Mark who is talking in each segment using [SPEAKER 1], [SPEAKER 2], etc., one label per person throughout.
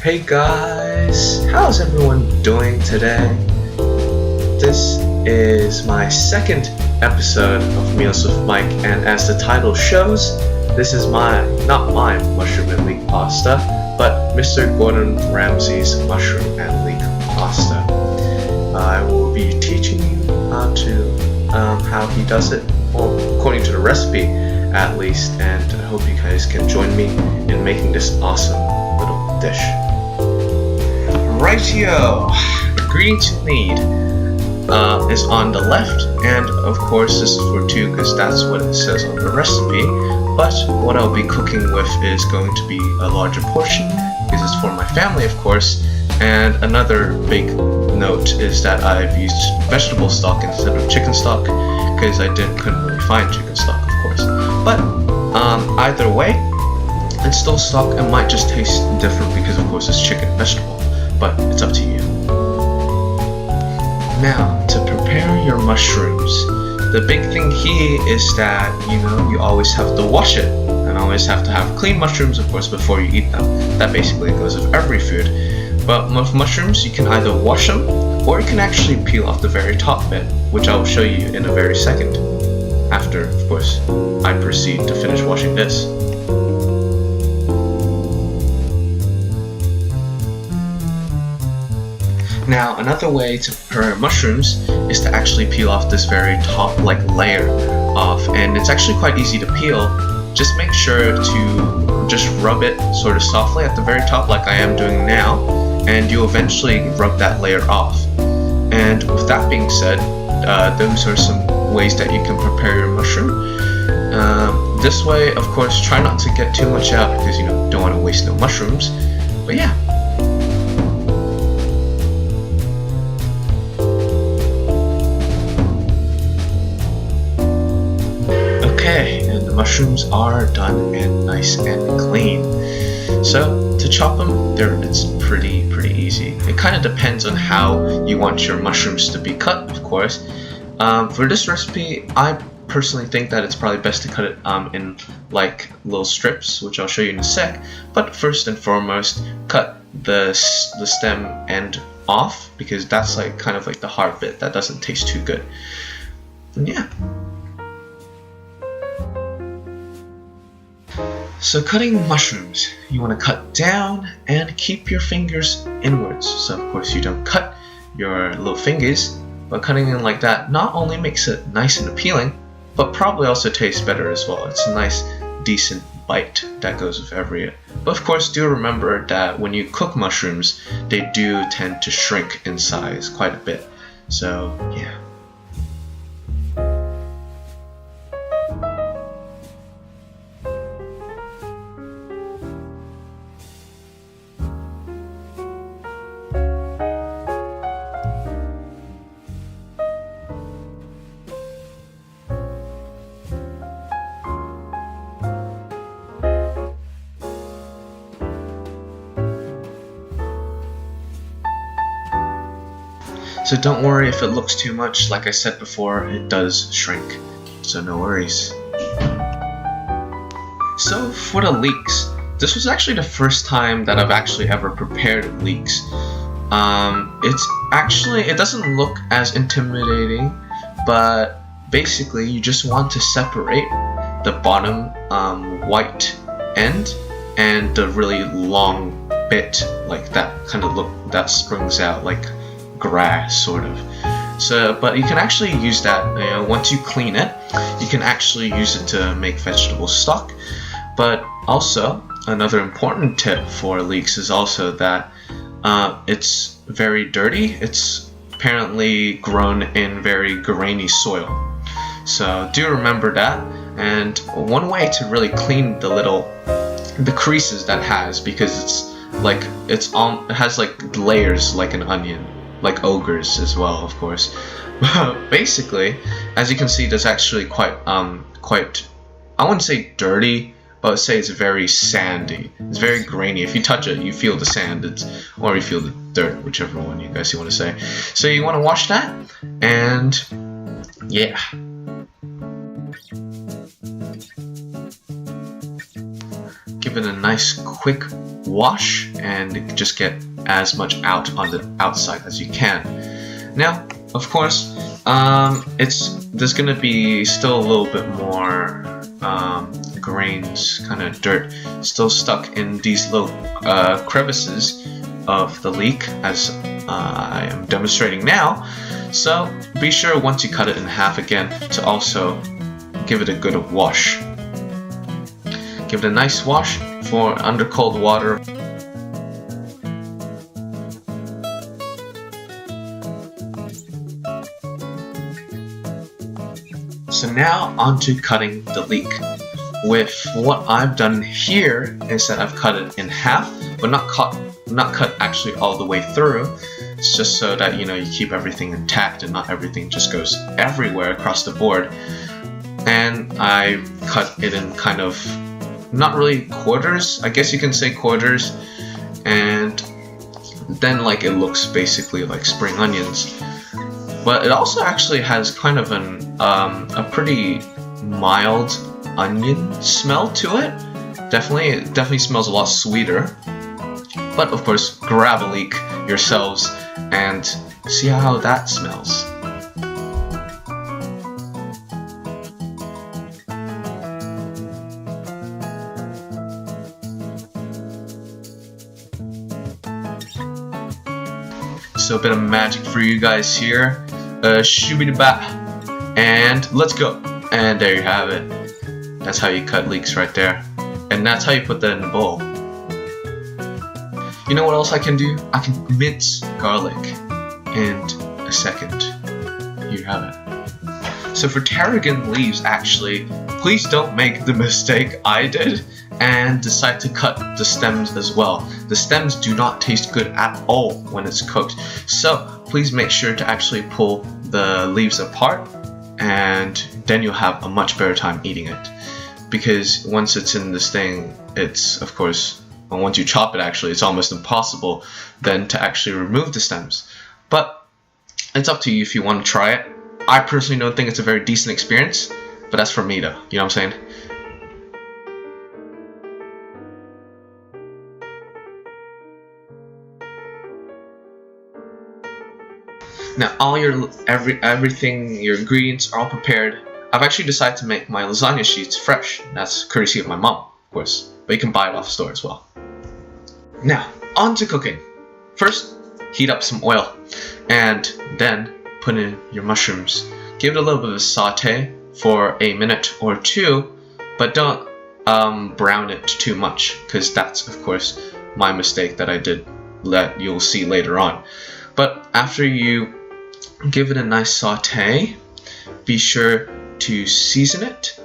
[SPEAKER 1] Hey guys, how's everyone doing today? This is my second episode of Meals with Mike, and as the title shows, this is not my mushroom and leek pasta, but Mr. Gordon Ramsay's mushroom and leek pasta. I will be teaching you how he does it, or according to the recipe at least, and I hope you guys can join me in making this awesome little dish. Rightio! The ingredients you need is on the left, and of course this is for two because that's what it says on the recipe, but what I'll be cooking with is going to be a larger portion because it's for my family, of course. And another big note is that I've used vegetable stock instead of chicken stock because I couldn't really find chicken stock, of course. But either way, it's still stock and might just taste different because of course it's chicken and vegetable, but it's up to you. Now, to prepare your mushrooms, the big thing here is that you always have to wash it and always have to have clean mushrooms, of course, before you eat them. That basically goes with every food. But with mushrooms, you can either wash them or you can actually peel off the very top bit, which I will show you in a very second, after, of course, I proceed to finish washing this. Now, another way to prepare mushrooms is to actually peel off this very top layer off, and it's actually quite easy to peel. Just make sure to just rub it sort of softly at the very top like I am doing now, and you eventually rub that layer off. And with that being said, those are some ways that you can prepare your mushroom. This way, of course, try not to get too much out because you don't want to waste no mushrooms. But yeah. Okay, and the mushrooms are done and nice and clean. So to chop them, it's pretty easy. It kind of depends on how you want your mushrooms to be cut, of course. For this recipe, I personally think that it's probably best to cut it in little strips, which I'll show you in a sec. But first and foremost, cut the stem end off because that's kind of the hard bit that doesn't taste too good. And yeah. So cutting mushrooms, you want to cut down and keep your fingers inwards. So of course you don't cut your little fingers, but cutting in like that not only makes it nice and appealing, but probably also tastes better as well. It's a nice, decent bite that goes with every. But of course, do remember that when you cook mushrooms, they do tend to shrink in size quite a bit. So yeah. So don't worry if it looks too much. Like I said before, it does shrink, so no worries. So for the leeks, this was actually the first time that I've actually ever prepared leeks. It doesn't look as intimidating, but basically you just want to separate the bottom white end and the really long bit that springs out like grass sort of. So but you can actually use that once you clean it, you can actually use it to make vegetable stock. But also another important tip for leeks is also that it's very dirty. It's apparently grown in very grainy soil, so do remember that. And one way to really clean the creases that has, because it has layers like an onion, like ogres as well, of course. Basically, as you can see, there's actually quite I wouldn't say dirty, but I would say it's very sandy. It's very grainy. If you touch it, you feel the sand, or you feel the dirt, whichever one you guys want to say. So you want to wash that, and yeah. Give it a nice quick wash and just get as much out on the outside as you can. Now, of course, there's gonna be still a little bit more grains, kind of dirt, still stuck in these little crevices of the leek, as I am demonstrating now. So be sure once you cut it in half again to also give it a good wash. Give it a nice wash under cold water. So now onto cutting the leek. With what I've done here is that I've cut it in half, but not cut actually all the way through. It's just so that you keep everything intact and not everything just goes everywhere across the board. And I cut it in kind of, not really quarters, I guess you can say quarters, and then like it looks basically like spring onions. But it also actually has kind of a pretty mild onion smell to it. It definitely smells a lot sweeter. But of course, grab a leek yourselves and see how that smells. So a bit of magic for you guys here. Shooby-da-ba, and let's go. And there you have it. That's how you cut leeks right there. And that's how you put that in the bowl. You know what else I can do? I can mince garlic in a second. Here you have it. So for tarragon leaves, actually, please don't make the mistake I did and decide to cut the stems as well. The stems do not taste good at all when it's cooked. So please make sure to actually pull the leaves apart, and then you'll have a much better time eating it. Because once it's in this thing, it's, of course, once you chop it actually, it's almost impossible then to actually remove the stems. But it's up to you if you want to try it. I personally don't think it's a very decent experience, but that's for me though, you know what I'm saying? Now all your everything, your ingredients are all prepared. I've actually decided to make my lasagna sheets fresh. That's courtesy of my mom, of course, but you can buy it off the store as well. Now, on to cooking. First, heat up some oil, and then put in your mushrooms. Give it a little bit of a saute for a minute or two, but don't brown it too much, because that's, of course, my mistake that I did that you'll see later on. But after you give it a nice saute, be sure to season it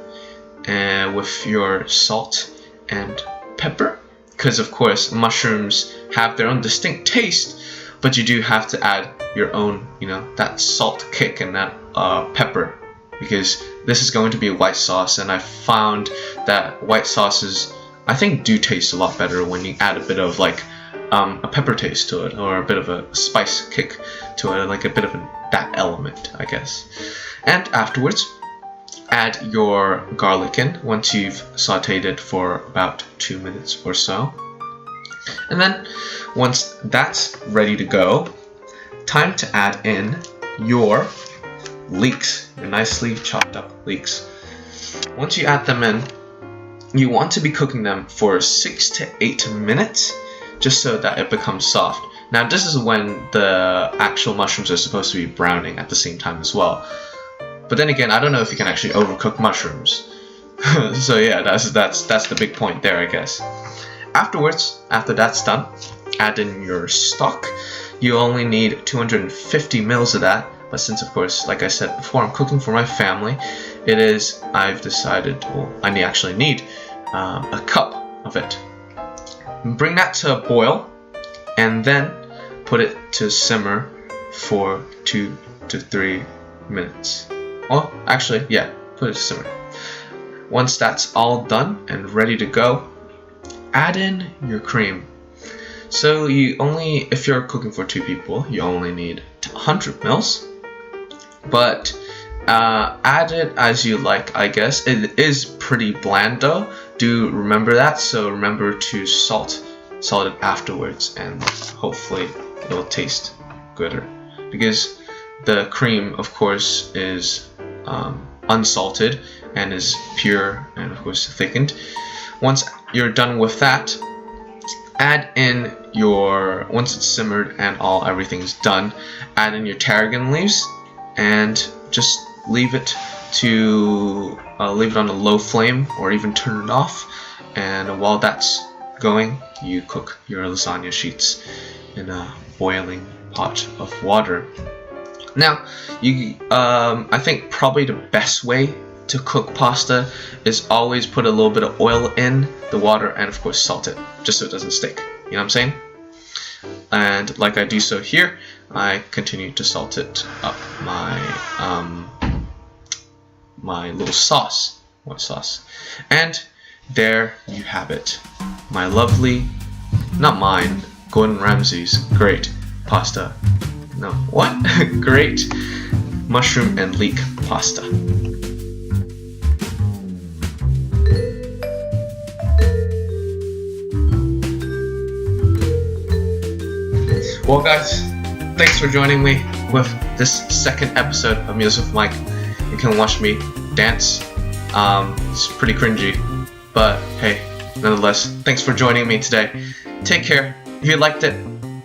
[SPEAKER 1] with your salt and pepper, because of course mushrooms have their own distinct taste, but you do have to add your own, that salt kick and that pepper, because this is going to be a white sauce, and I found that white sauces, I think, do taste a lot better when you add a bit of like a pepper taste to it, or a bit of a spice kick to it, like a bit of that element, I guess. And afterwards, add your garlic in once you've sauteed it for about 2 minutes or so. And then once that's ready to go, time to add in your leeks, your nicely chopped up leeks. Once you add them in, you want to be cooking them for 6 to 8 minutes, just so that it becomes soft. Now this is when the actual mushrooms are supposed to be browning at the same time as well. But then again, I don't know if you can actually overcook mushrooms. So yeah, that's the big point there, I guess. Afterwards, after that's done, add in your stock. You only need 250 mils of that, but since, of course, like I said before, I'm cooking for my family, I've decided, well, I actually need a cup of it. Bring that to a boil, and then put it to simmer for 2 to 3 minutes. Well, actually, yeah, put it to simmer. Once that's all done and ready to go, add in your cream. So if you're cooking for 2 people, you only need 100 mils. But add it as you like, I guess. It is pretty bland though. Do remember that. So remember to salt salt it afterwards, and hopefully it'll taste gooder. Because the cream, of course, is unsalted and is pure and of course thickened. Once you're done with that, add in your, once it's simmered and everything's done, add in your tarragon leaves and just leave it on a low flame or even turn it off. And while that's going, you cook your lasagna sheets in a boiling pot of water. Now, I think probably the best way to cook pasta is always put a little bit of oil in the water and of course salt it, just so it doesn't stick. You know what I'm saying? And like I do so here, I continue to salt it up my little sauce, white sauce. And there you have it. My lovely, not mine, Gordon Ramsay's great pasta. No, what? Great mushroom and leek pasta. Well guys, thanks for joining me with this second episode of Meals with Mike. You can watch me dance. It's pretty cringy, but hey, nonetheless, thanks for joining me today. Take care. If you liked it,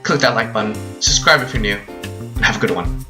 [SPEAKER 1] click that like button, subscribe if you're new, and have a good one.